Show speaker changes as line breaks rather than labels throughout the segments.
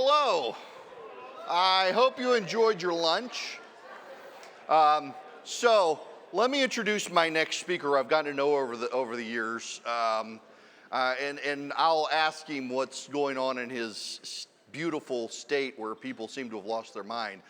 Hello. I hope you enjoyed your lunch. So let me introduce my next speaker I've gotten to know over the years. And I'll ask him what's going on in his beautiful state where people seem to have lost their mind.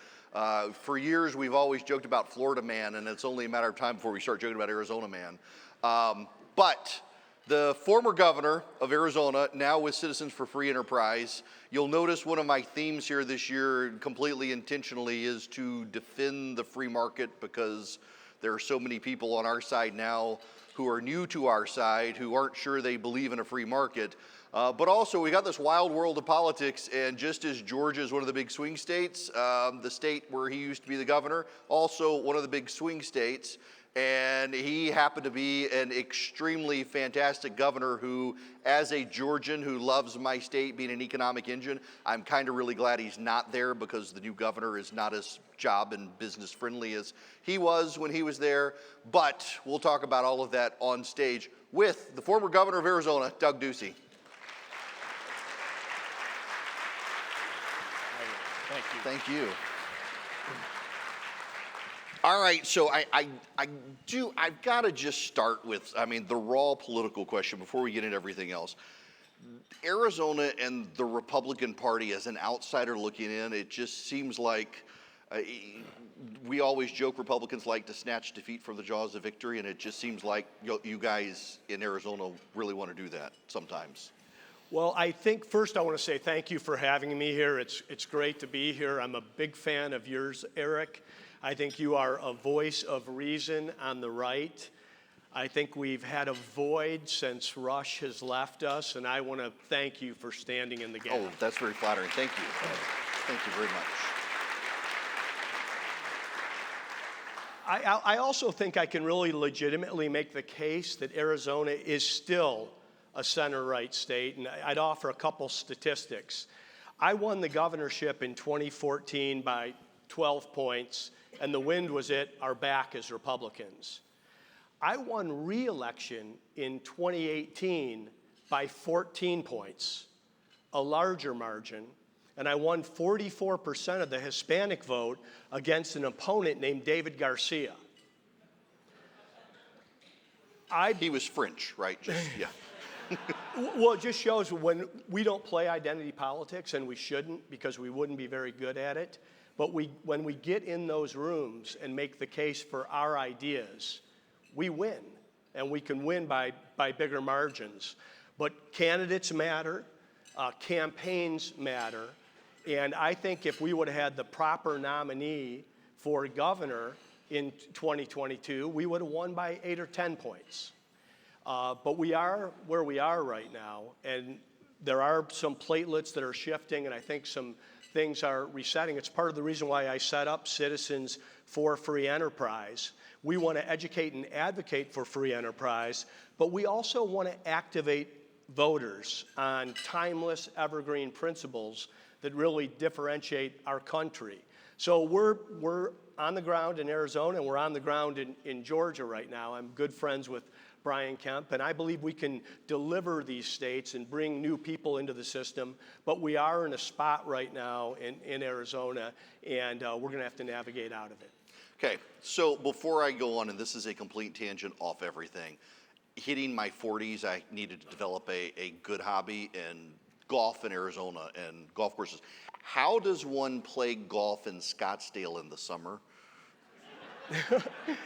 For years, we've always joked about Florida man, and it's only a matter of time before we start joking about Arizona man. But the former governor of Arizona, now with Citizens for Free Enterprise, you'll notice one of my themes here this year, completely intentionally, is to defend the free market, because there are so many people on our side now who are new to our side, who aren't sure they believe in a free market. But also, we got this wild world of politics, and just as Georgia is one of the big swing states, the state where he used to be the governor, also one of the big swing states. And he happened to be an extremely fantastic governor who, as a Georgian who loves my state being an economic engine, I'm kind of really glad he's not there, because the new governor is not as job and business friendly as he was when he was there. But we'll talk about all of that on stage with the former governor of Arizona, Doug Ducey. Thank you. All right, so I've got to just start with, the raw political question before we get into everything else. Arizona and the Republican Party, as an outsider looking in, it just seems like we always joke Republicans like to snatch defeat from the jaws of victory, and it just seems like you guys in Arizona really want to do that sometimes.
Well, I think first I want to say thank you for having me here. It's great to be here. I'm a big fan of yours, Erick. I think you are a voice of reason on the right. I think we've had a void since Rush has left us, and I want to thank you for standing in the gap.
Oh, that's very flattering. Thank you. Thank you very much.
I also think I can really legitimately make the case that Arizona is still a center-right state, and I'd offer a couple statistics. I won the governorship in 2014 by 12 points, and the wind was at our back as Republicans. I won re-election in 2018 by 14 points, a larger margin, and I won 44% of the Hispanic vote against an opponent named David Garcia.
He was French, right? Yeah.
Well, it just shows when we don't play identity politics, and we shouldn't, because we wouldn't be very good at it. But when we get in those rooms and make the case for our ideas, we win, and we can win by bigger margins. But candidates matter, campaigns matter, and I think if we would have had the proper nominee for governor in 2022, we would have won by 8 or 10 points. But we are where we are right now, and there are some platelets that are shifting, and I think some things are resetting. It's part of the reason why I set up Citizens for Free Enterprise. We want to educate and advocate for free enterprise, but we also want to activate voters on timeless, evergreen principles that really differentiate our country. So we're on the ground in Arizona, and we're on the ground in Georgia right now. I'm good friends with Brian Kemp, and I believe we can deliver these states and bring new people into the system, but we are in a spot right now in Arizona, and we're going to have to navigate out of it.
Okay, so before I go on, and this is a complete tangent off everything, hitting my 40s, I needed to develop a good hobby, and golf in Arizona and golf courses. How does one play golf in Scottsdale in the summer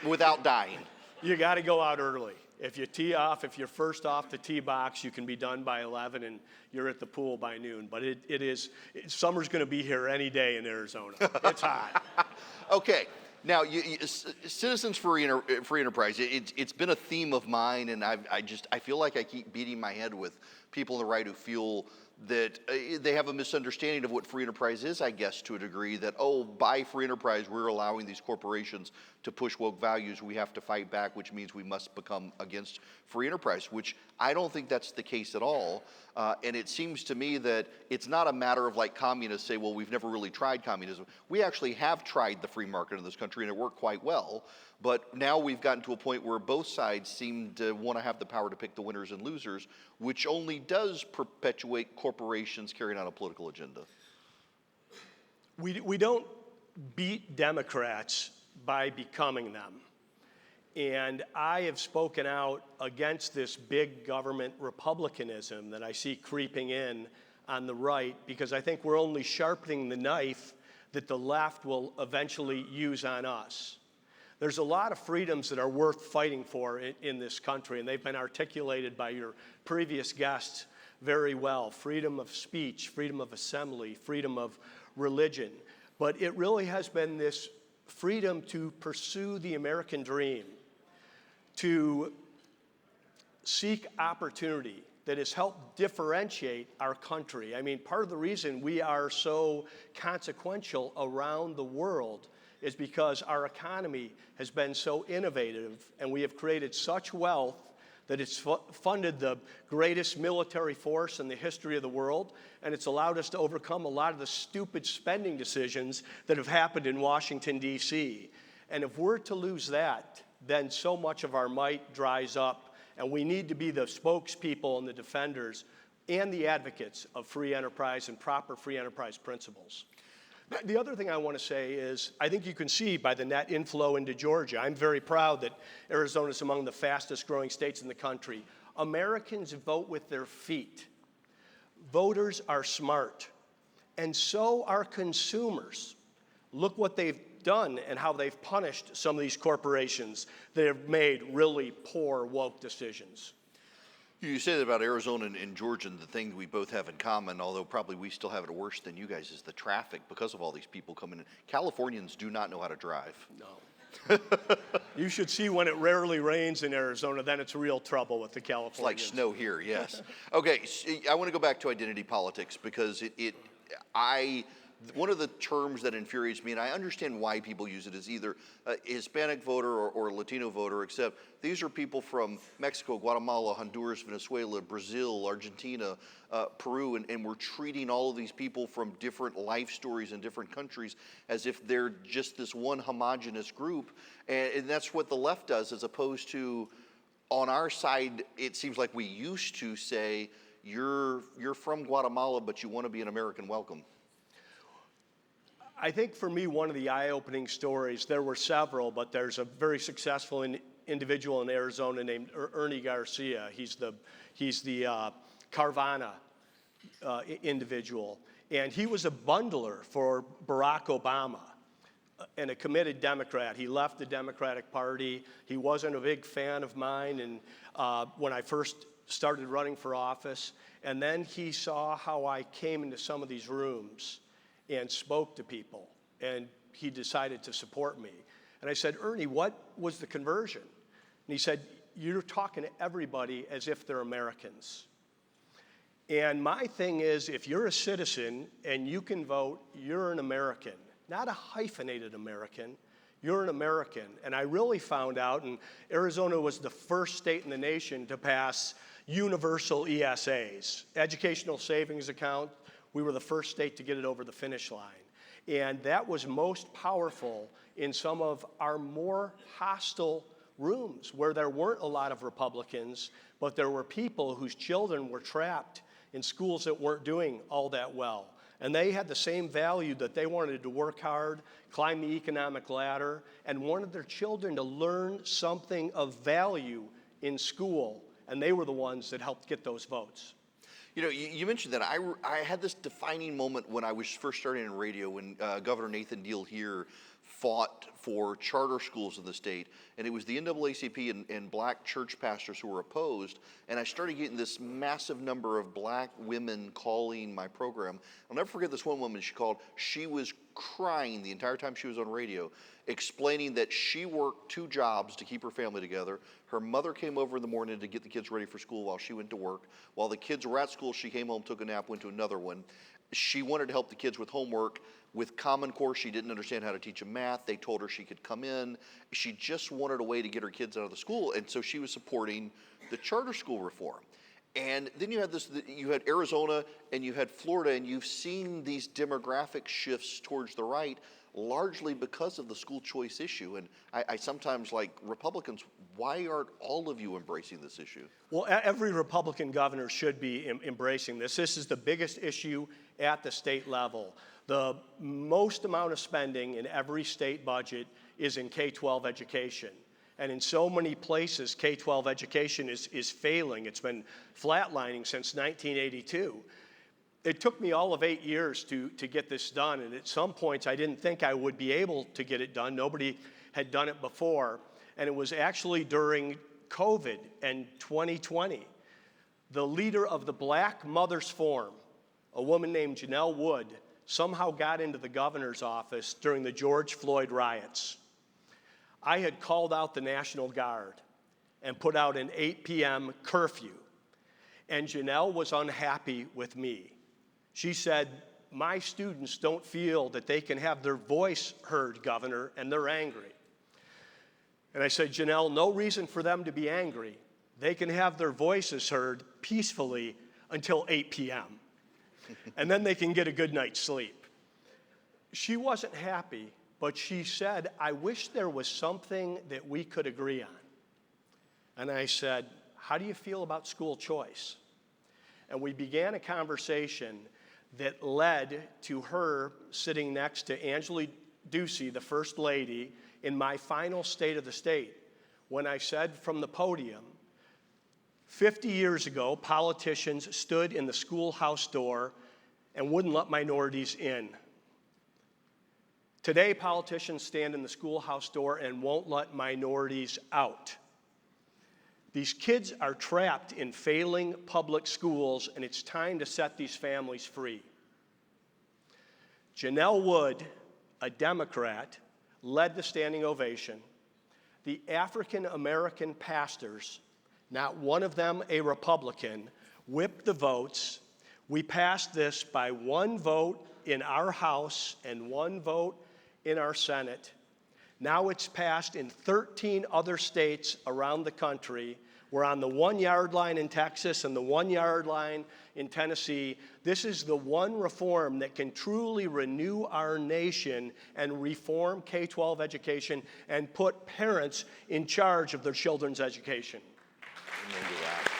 without dying?
You got to go out early. If you tee off, if you're first off the tee box, you can be done by 11 and you're at the pool by noon. But summer's going to be here any day in Arizona. It's hot.
Okay. Now, Citizens for Free Enterprise, it's been a theme of mine, and I feel like I keep beating my head with people on the right who feel that they have a misunderstanding of what free enterprise is, I guess, to a degree, that, by free enterprise, we're allowing these corporations to push woke values. We have to fight back, which means we must become against free enterprise, which I don't think that's the case at all. And it seems to me that it's not a matter of like communists say, well, we've never really tried communism. We actually have tried the free market in this country, and it worked quite well. But now we've gotten to a point where both sides seem to want to have the power to pick the winners and losers, which only does perpetuate corporations carrying out a political agenda.
We don't beat Democrats by becoming them. And I have spoken out against this big government republicanism that I see creeping in on the right, because I think we're only sharpening the knife that the left will eventually use on us. There's a lot of freedoms that are worth fighting for in this country, and they've been articulated by your previous guests very well. Freedom of speech, freedom of assembly, freedom of religion. But it really has been this freedom to pursue the American dream, to seek opportunity that has helped differentiate our country. I mean, part of the reason we are so consequential around the world is because our economy has been so innovative, and we have created such wealth that it's funded the greatest military force in the history of the world, and it's allowed us to overcome a lot of the stupid spending decisions that have happened in Washington, D.C. And if we're to lose that, then so much of our might dries up, and we need to be the spokespeople and the defenders and the advocates of free enterprise and proper free enterprise principles. The other thing I want to say is, I think you can see by the net inflow into Georgia, I'm very proud that Arizona is among the fastest growing states in the country. Americans vote with their feet. Voters are smart, and so are consumers. Look what they've done and how they've punished some of these corporations that have made really poor, woke decisions.
You say that about Arizona and Georgia, and the thing we both have in common, although probably we still have it worse than you guys, is the traffic because of all these people coming in. Californians do not know how to drive.
No. You should see when it rarely rains in Arizona, then it's real trouble with the Californians.
It's like snow here, yes. Okay, I want to go back to identity politics because one of the terms that infuriates me, and I understand why people use it, is either a Hispanic voter or a Latino voter, except these are people from Mexico, Guatemala, Honduras, Venezuela, Brazil, Argentina, Peru, and we're treating all of these people from different life stories in different countries as if they're just this one homogenous group, and that's what the left does, as opposed to, on our side, it seems like we used to say, you're from Guatemala, but you want to be an American, welcome.
I think for me, one of the eye-opening stories, there were several, but there's a very successful individual in Arizona named Ernie Garcia. He's the Carvana individual. And he was a bundler for Barack Obama and a committed Democrat. He left the Democratic Party. He wasn't a big fan of mine when I first started running for office. And then he saw how I came into some of these rooms and spoke to people, and he decided to support me. And I said, Ernie, what was the conversion? And he said, you're talking to everybody as if they're Americans. And my thing is, if you're a citizen and you can vote, you're an American, not a hyphenated American. You're an American. And I really found out, and Arizona was the first state in the nation to pass universal ESAs, educational savings account. We were the first state to get it over the finish line. And that was most powerful in some of our more hostile rooms where there weren't a lot of Republicans, but there were people whose children were trapped in schools that weren't doing all that well. And they had the same value that they wanted to work hard, climb the economic ladder, and wanted their children to learn something of value in school. And they were the ones that helped get those votes.
You know, you mentioned that I had this defining moment when I was first starting in radio when Governor Nathan Deal here fought for charter schools in the state, and it was the NAACP and black church pastors who were opposed, and I started getting this massive number of black women calling my program. I'll never forget this one woman she called. She was crying the entire time she was on radio, explaining that she worked 2 jobs to keep her family together. Her mother came over in the morning to get the kids ready for school while she went to work. While the kids were at school, she came home, took a nap, went to another one. She wanted to help the kids with homework. With Common Core, she didn't understand how to teach them math. They told her she could come in. She just wanted a way to get her kids out of the school, and so she was supporting the charter school reform. And then you had Arizona and you had Florida, and you've seen these demographic shifts towards the right. largely because of the school choice issue. And I sometimes, like Republicans, why aren't all of you embracing this issue?
Well, every Republican governor should be embracing this. This is the biggest issue at the state level. The most amount of spending in every state budget is in K-12 education. And in so many places, K-12 education is failing. It's been flatlining since 1982. It took me all of 8 years to get this done, and at some points I didn't think I would be able to get it done. Nobody had done it before, and it was actually during COVID and 2020. The leader of the Black Mothers Forum, a woman named Janelle Wood, somehow got into the governor's office during the George Floyd riots. I had called out the National Guard and put out an 8 p.m. curfew, and Janelle was unhappy with me. She said, "My students don't feel that they can have their voice heard, Governor, and they're angry." And I said, "Janelle, no reason for them to be angry. They can have their voices heard peacefully until 8 p.m. and then they can get a good night's sleep." She wasn't happy, but she said, "I wish there was something that we could agree on." And I said, "How do you feel about school choice?" And we began a conversation that led to her sitting next to Angela Ducey, the First Lady, in my final State of the State, when I said from the podium, 50 years ago, politicians stood in the schoolhouse door and wouldn't let minorities in. Today, politicians stand in the schoolhouse door and won't let minorities out. These kids are trapped in failing public schools, and it's time to set these families free. Janelle Wood, a Democrat, led the standing ovation. The African American pastors, not one of them a Republican, whipped the votes. We passed this by one vote in our House and one vote in our Senate. Now it's passed in 13 other states around the country. We're on the 1 yard line in Texas and the 1 yard line in Tennessee. This is the one reform that can truly renew our nation and reform K-12 education and put parents in charge of their children's education.
Amen to that.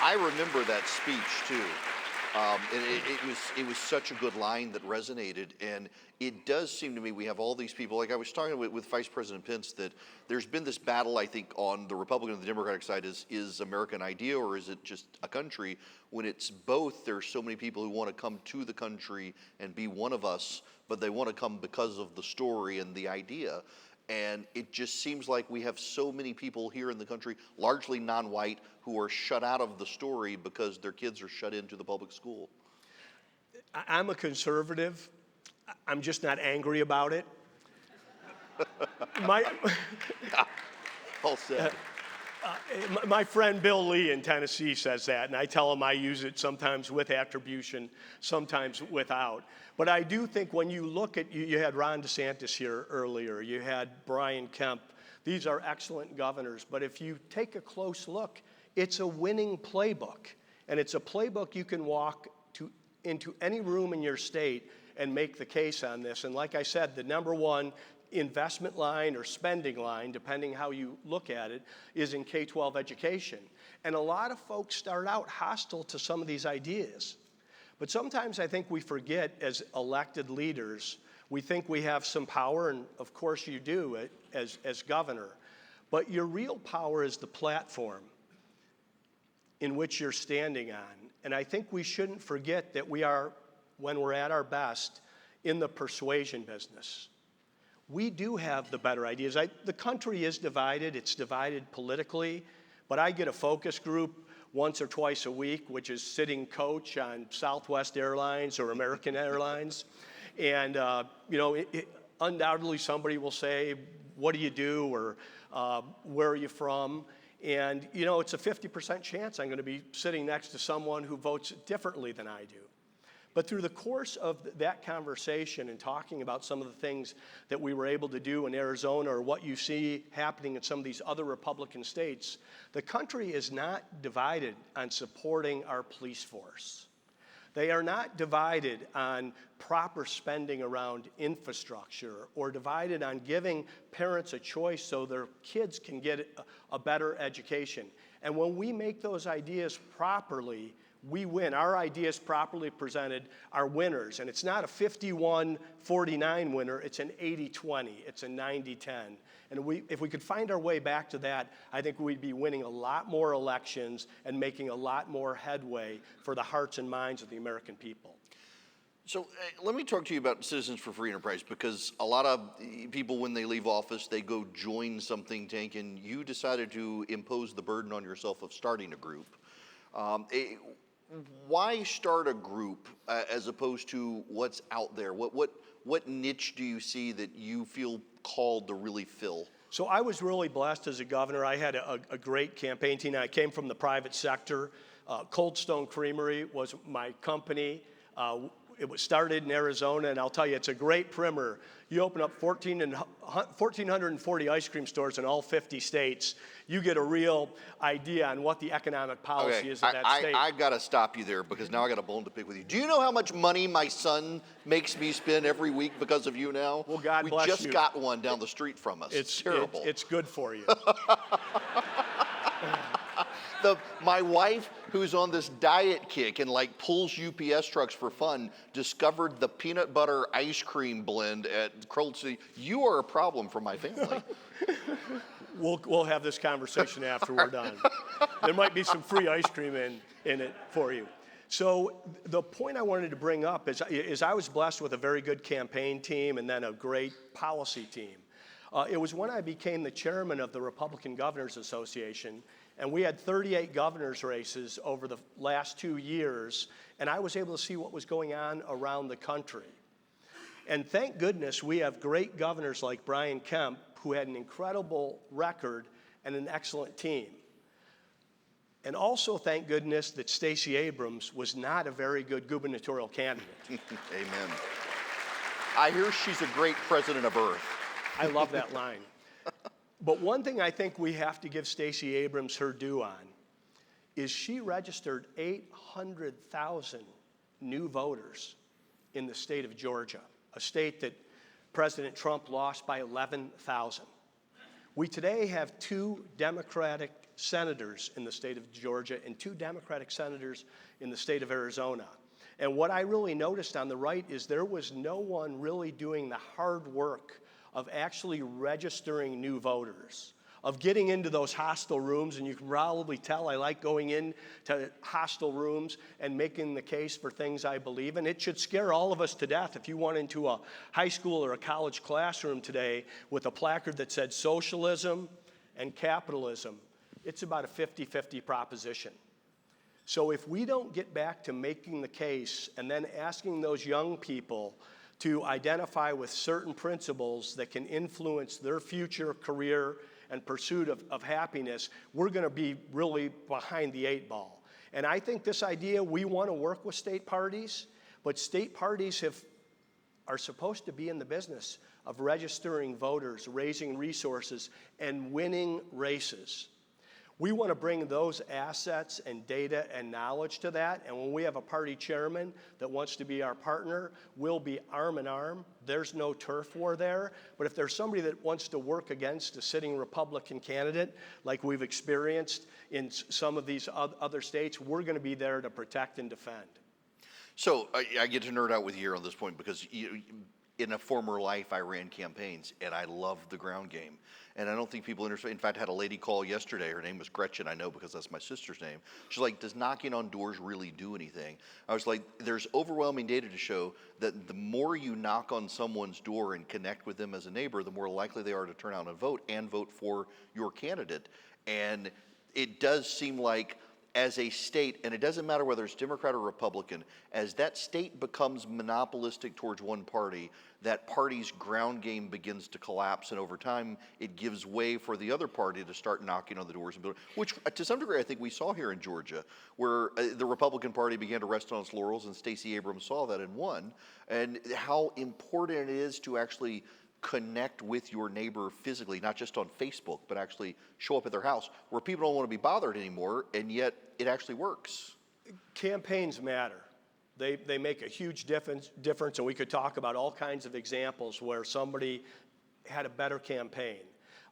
I remember that speech too. And it was such a good line that resonated, and it does seem to me we have all these people, like I was talking with Vice President Pence, that there's been this battle, I think, on the Republican and the Democratic side is American idea or is it just a country? When it's both, there's so many people who want to come to the country and be one of us, but they want to come because of the story and the idea. And it just seems like we have so many people here in the country, largely non-white, who are shut out of the story because their kids are shut into the public school.
I'm a conservative. I'm just not angry about it.
Well said.
My friend Bill Lee in Tennessee says that, and I tell him I use it sometimes with attribution, sometimes without. But I do think when you look at, you had Ron DeSantis here earlier, you had Brian Kemp. These are excellent governors, but if you take a close look, it's a winning playbook. And it's a playbook you can walk into any room in your state and make the case on this. And like I said, the number one investment line or spending line, depending how you look at it, is in K-12 education. And a lot of folks start out hostile to some of these ideas. But sometimes I think we forget, as elected leaders, we think we have some power, and of course you do as governor. But your real power is the platform in which you're standing on. And I think we shouldn't forget that we are, when we're at our best, in the persuasion business. We do have the better ideas. The country is divided. It's divided politically. But I get a focus group once or twice a week, which is sitting coach on Southwest Airlines or American Airlines. And, undoubtedly somebody will say, "What do you do?" or "Where are you from?" And, it's a 50% chance I'm going to be sitting next to someone who votes differently than I do. But through the course of that conversation and talking about some of the things that we were able to do in Arizona or what you see happening in some of these other Republican states, the country is not divided on supporting our police force. They are not divided on proper spending around infrastructure or divided on giving parents a choice so their kids can get a better education. And when we make those ideas properly, we win. Our ideas properly presented are winners. And it's not a 51-49 winner, it's an 80-20, it's a 90-10. And if we could find our way back to that, I think we'd be winning a lot more elections and making a lot more headway for the hearts and minds of the American people.
So let me talk to you about Citizens for Free Enterprise, because a lot of people, when they leave office, they go join some think tank, and you decided to impose the burden on yourself of starting a group. Why start a group as opposed to what's out there? What niche do you see that you feel called to really fill?
So I was really blessed as a governor. I had a great campaign team. I came from the private sector. Cold Stone Creamery was my company. It was started in Arizona, and I'll tell you, it's a great primer. You open up 1,440 ice cream stores in all 50 states. You get a real idea on what the economic policy is of that state.
I've got to stop you there, because now I got a bone to pick with you. Do you know how much money my son makes me spend every week because of you now?
Well, God bless you.
We just got one down the street from us. It's terrible.
It's good for you.
My wife, who's on this diet kick and like pulls UPS trucks for fun, discovered the peanut butter ice cream blend at Cold City. You are a problem for my family.
We'll have this conversation after we're done. There might be some free ice cream in it for you. So the point I wanted to bring up is I was blessed with a very good campaign team and then a great policy team. It was when I became the chairman of the Republican Governors Association, and we had 38 governors races over the last 2 years, and I was able to see what was going on around the country. And thank goodness we have great governors like Brian Kemp, who had an incredible record and an excellent team. And also thank goodness that Stacey Abrams was not a very good gubernatorial candidate.
Amen. I hear she's a great president of Earth.
I love that line. But one thing I think we have to give Stacey Abrams her due on is she registered 800,000 new voters in the state of Georgia, a state that President Trump lost by 11,000. We today have 2 Democratic senators in the state of Georgia and 2 Democratic senators in the state of Arizona. And what I really noticed on the right is there was no one really doing the hard work of actually registering new voters, of getting into those hostile rooms. And you can probably tell I like going into hostile rooms and making the case for things I believe in. It should scare all of us to death if you went into a high school or a college classroom today with a placard that said socialism and capitalism. It's about a 50-50 proposition. So if we don't get back to making the case and then asking those young people to identify with certain principles that can influence their future career and pursuit of happiness, we're going to be really behind the 8 ball. And I think this idea, we want to work with state parties, but state parties are supposed to be in the business of registering voters, raising resources, and winning races. We want to bring those assets and data and knowledge to that, and when we have a party chairman that wants to be our partner, we'll be arm in arm. There's no turf war there, but if there's somebody that wants to work against a sitting Republican candidate, like we've experienced in some of these other states, we're going to be there to protect and defend.
So I get to nerd out with you here on this point, because in a former life, I ran campaigns, and I loved the ground game. And I don't think people understand. In fact, I had a lady call yesterday. Her name was Gretchen. I know because that's my sister's name. She's like, does knocking on doors really do anything? I was like, there's overwhelming data to show that the more you knock on someone's door and connect with them as a neighbor, the more likely they are to turn out and vote for your candidate. And it does seem like, as a state, and it doesn't matter whether it's Democrat or Republican, as that state becomes monopolistic towards one party, that party's ground game begins to collapse, and over time, it gives way for the other party to start knocking on the doors, which to some degree I think we saw here in Georgia, where the Republican Party began to rest on its laurels, and Stacey Abrams saw that and won, and how important it is to actually connect with your neighbor physically, not just on Facebook, but actually show up at their house, where people don't want to be bothered anymore, and yet it actually works.
Campaigns matter. They make a huge difference, and we could talk about all kinds of examples where somebody had a better campaign.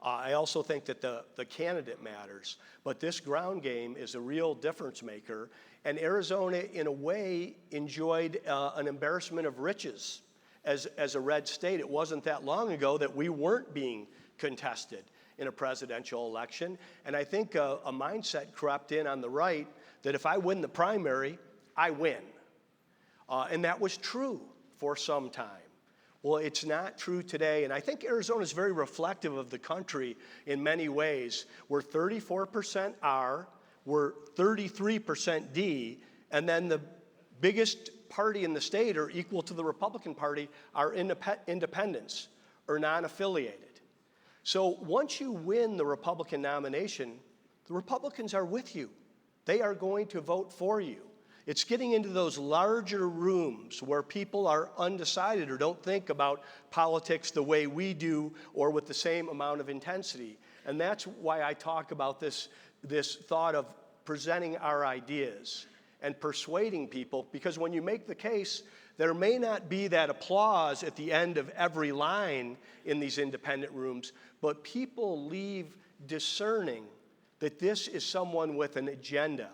I also think that the candidate matters, but this ground game is a real difference maker, and Arizona, in a way, enjoyed an embarrassment of riches as a red state. It wasn't that long ago that we weren't being contested in a presidential election, and I think a mindset crept in on the right that if I win the primary, I win. And that was true for some time. Well, it's not true today, and I think Arizona is very reflective of the country in many ways. We're 34% R, we're 33% D, and then the biggest party in the state, or equal to the Republican Party, are independents or non-affiliated. So once you win the Republican nomination, the Republicans are with you. They are going to vote for you. It's getting into those larger rooms where people are undecided or don't think about politics the way we do or with the same amount of intensity. And that's why I talk about this thought of presenting our ideas and persuading people, because when you make the case, there may not be that applause at the end of every line in these independent rooms, but people leave discerning that this is someone with an agenda,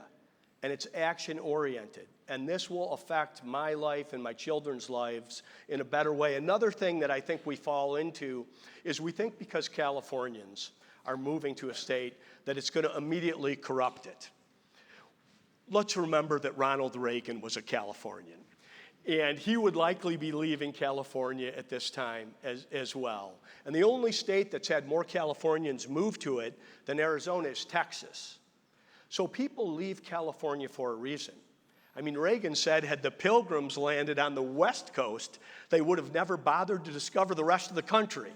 and it's action-oriented. And this will affect my life and my children's lives in a better way. Another thing that I think we fall into is we think because Californians are moving to a state that it's going to immediately corrupt it. Let's remember that Ronald Reagan was a Californian, and he would likely be leaving California at this time as well. And the only state that's had more Californians move to it than Arizona is Texas. So people leave California for a reason. I mean, Reagan said had the Pilgrims landed on the West Coast, they would have never bothered to discover the rest of the country.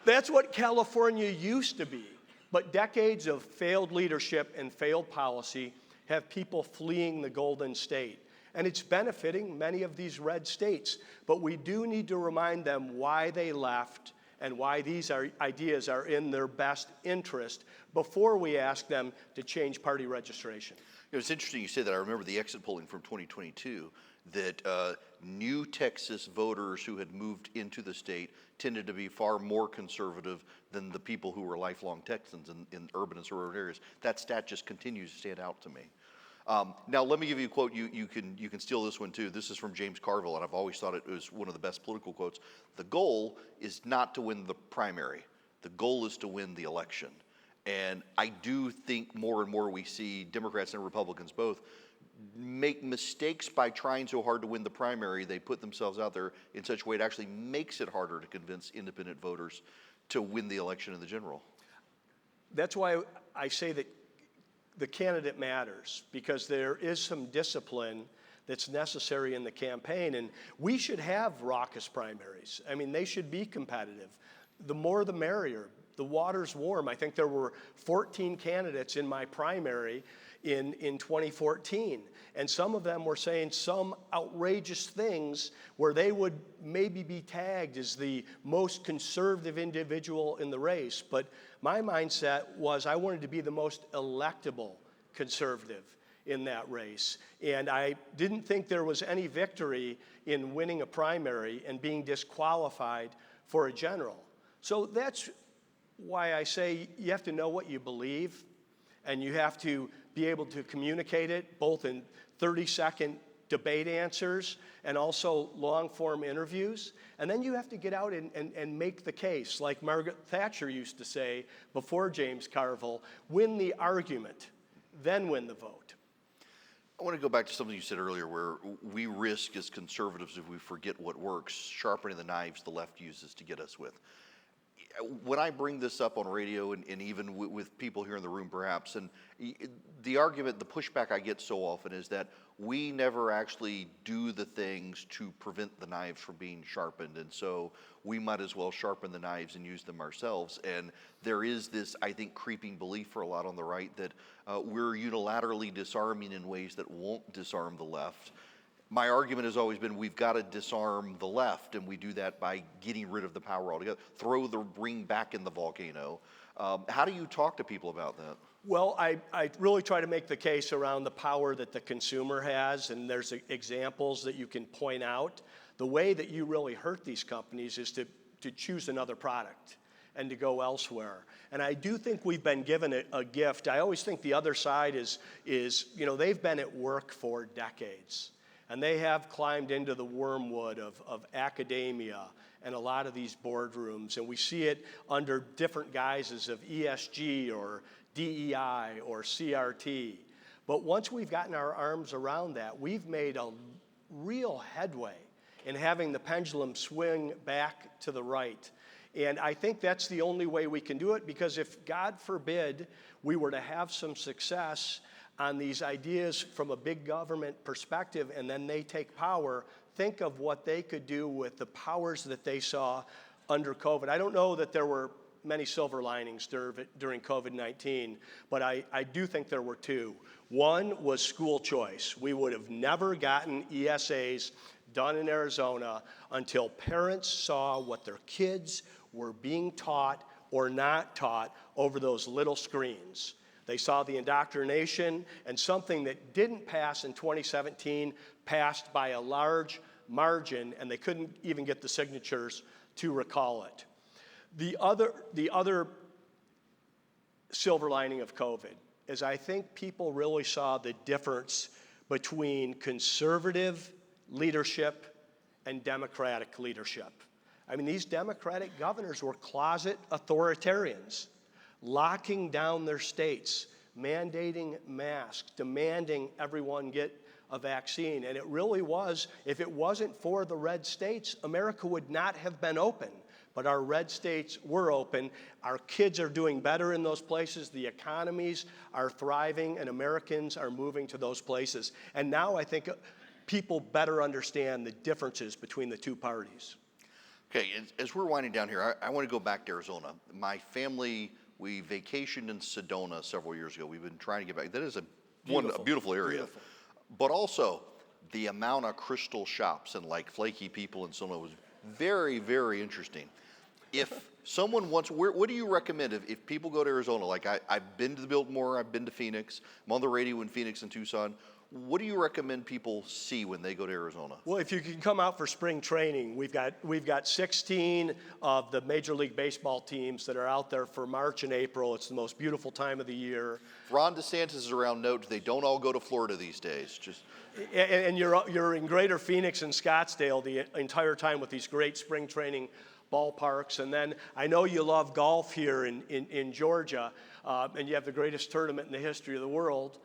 That's what California used to be. But decades of failed leadership and failed policy have people fleeing the Golden State. And it's benefiting many of these red states. But we do need to remind them why they left and why these ideas are in their best interest before we ask them to change party registration.
You know, it's interesting you say that. I remember the exit polling from 2022 that new Texas voters who had moved into the state tended to be far more conservative than the people who were lifelong Texans in urban and suburban areas. That stat just continues to stand out to me. Now, let me give you a quote. You can steal this one too. This is from James Carville, and I've always thought it was one of the best political quotes. The goal is not to win the primary. The goal is to win the election. And I do think more and more we see Democrats and Republicans both make mistakes by trying so hard to win the primary. They put themselves out there in such a way it actually makes it harder to convince independent voters to win the election in the general.
That's why I say that the candidate matters, because there is some discipline that's necessary in the campaign, and we should have raucous primaries. I mean, they should be competitive. The more the merrier. The water's warm. I think there were 14 candidates in my primary in 2014, and some of them were saying some outrageous things where they would maybe be tagged as the most conservative individual in the race. But my mindset was I wanted to be the most electable conservative in that race, and I didn't think there was any victory in winning a primary and being disqualified for a general. So that's why I say you have to know what you believe, and you have to be able to communicate it both in 30-second debate answers and also long-form interviews. And then you have to get out and make the case. Like Margaret Thatcher used to say before James Carville, win the argument, then win the vote.
I want to go back to something you said earlier where we risk as conservatives if we forget what works, sharpening the knives the left uses to get us with. When I bring this up on radio and even with people here in the room perhaps, and the argument, the pushback I get so often is that we never actually do the things to prevent the knives from being sharpened, and so we might as well sharpen the knives and use them ourselves. And there is this, I think, creeping belief for a lot on the right that we're unilaterally disarming in ways that won't disarm the left. My argument has always been we've got to disarm the left, and we do that by getting rid of the power altogether. Throw the ring back in the volcano. How do you talk to people about that?
Well, I really try to make the case around the power that the consumer has, and there's examples that you can point out. The way that you really hurt these companies is to choose another product and to go elsewhere. And I do think we've been given a gift. I always think the other side is they've been at work for decades. And they have climbed into the wormwood of academia and a lot of these boardrooms. And we see it under different guises of ESG or DEI or CRT. But once we've gotten our arms around that, we've made a real headway in having the pendulum swing back to the right. And I think that's the only way we can do it, because if, God forbid, we were to have some success on these ideas from a big government perspective and then they take power, think of what they could do with the powers that they saw under COVID. I don't know that there were many silver linings during COVID-19, but I do think there were two. One was school choice. We would have never gotten ESAs done in Arizona until parents saw what their kids were being taught or not taught over those little screens. They saw the indoctrination, and something that didn't pass in 2017 passed by a large margin, and they couldn't even get the signatures to recall it. The other silver lining of COVID is I think people really saw the difference between conservative leadership and democratic leadership. I mean, these democratic governors were closet authoritarians, locking down their states, mandating masks, demanding everyone get a vaccine. And it really was, if it wasn't for the red states, America would not have been open. But our red states were open. Our kids are doing better in those places. The economies are thriving, and Americans are moving to those places. And now I think people better understand the differences between the two parties.
Okay, as we're winding down here, I want to go back to Arizona. My family, we vacationed in Sedona several years ago. We've been trying to get back. That is a beautiful area. Beautiful. But also, the amount of crystal shops and like flaky people in Sedona was very, very interesting. If someone wants, what do you recommend if people go to Arizona? Like I've been to the Biltmore, I've been to Phoenix, I'm on the radio in Phoenix and Tucson. What do you recommend people see when they go to Arizona?
Well, if you can come out for spring training, we've got 16 of the Major League Baseball teams that are out there for March and April. It's the most beautiful time of the year.
Ron DeSantis is around. Note, they don't all go to Florida these days.
And you're in Greater Phoenix and Scottsdale the entire time with these great spring training ballparks. And then I know you love golf here in Georgia, and you have the greatest tournament in the history of the world.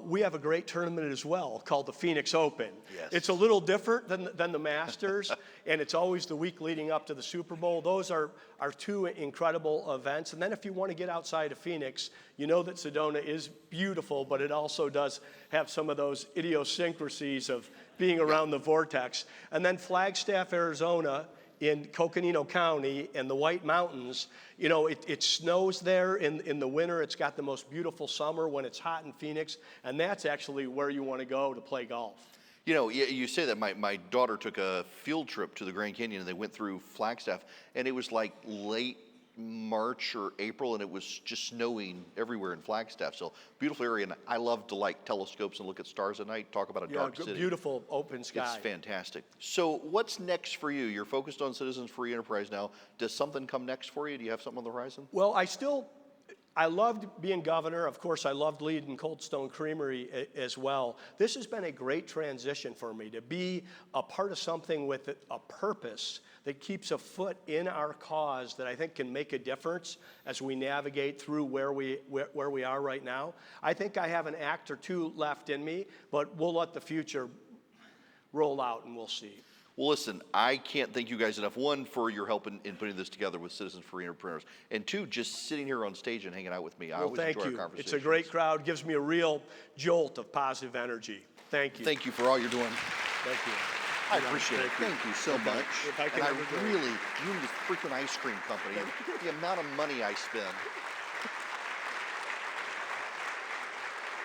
We have a great tournament as well called the Phoenix Open.
Yes.
It's a little different than the Masters, and it's always the week leading up to the Super Bowl. Those are two incredible events. And then if you want to get outside of Phoenix, you know that Sedona is beautiful, but it also does have some of those idiosyncrasies of being around the vortex. And then Flagstaff, Arizona, in Coconino County and the White Mountains, it snows there in the winter. It's got the most beautiful summer when it's hot in Phoenix, and that's actually where you want to go to play golf.
You say that my daughter took a field trip to the Grand Canyon, and they went through Flagstaff, and it was like late March or April, and it was just snowing everywhere in Flagstaff. So beautiful area, and I love to like telescopes and look at stars at night. Talk about a dark city.
Beautiful open sky.
It's fantastic. So what's next for you? You're focused on Citizens Free Enterprise now. Does something come next for you? Do you have something on the horizon?
Well, I loved being governor. Of course, I loved leading Cold Stone Creamery as well. This has been a great transition for me to be a part of something with a purpose that keeps a foot in our cause that I think can make a difference as we navigate through where we are right now. I think I have an act or two left in me, but we'll let the future roll out and we'll see.
Well, listen, I can't thank you guys enough. One, for your help in putting this together with Citizens for Entrepreneurs. And two, just sitting here on stage and hanging out with me. I always enjoy our conversations.
It's a great crowd. Gives me a real jolt of positive energy. Thank you.
Thank you for all you're doing.
Thank you.
I appreciate it. Thank you so much.
If I can
and I really, you and this freaking ice cream company, the amount of money I spend.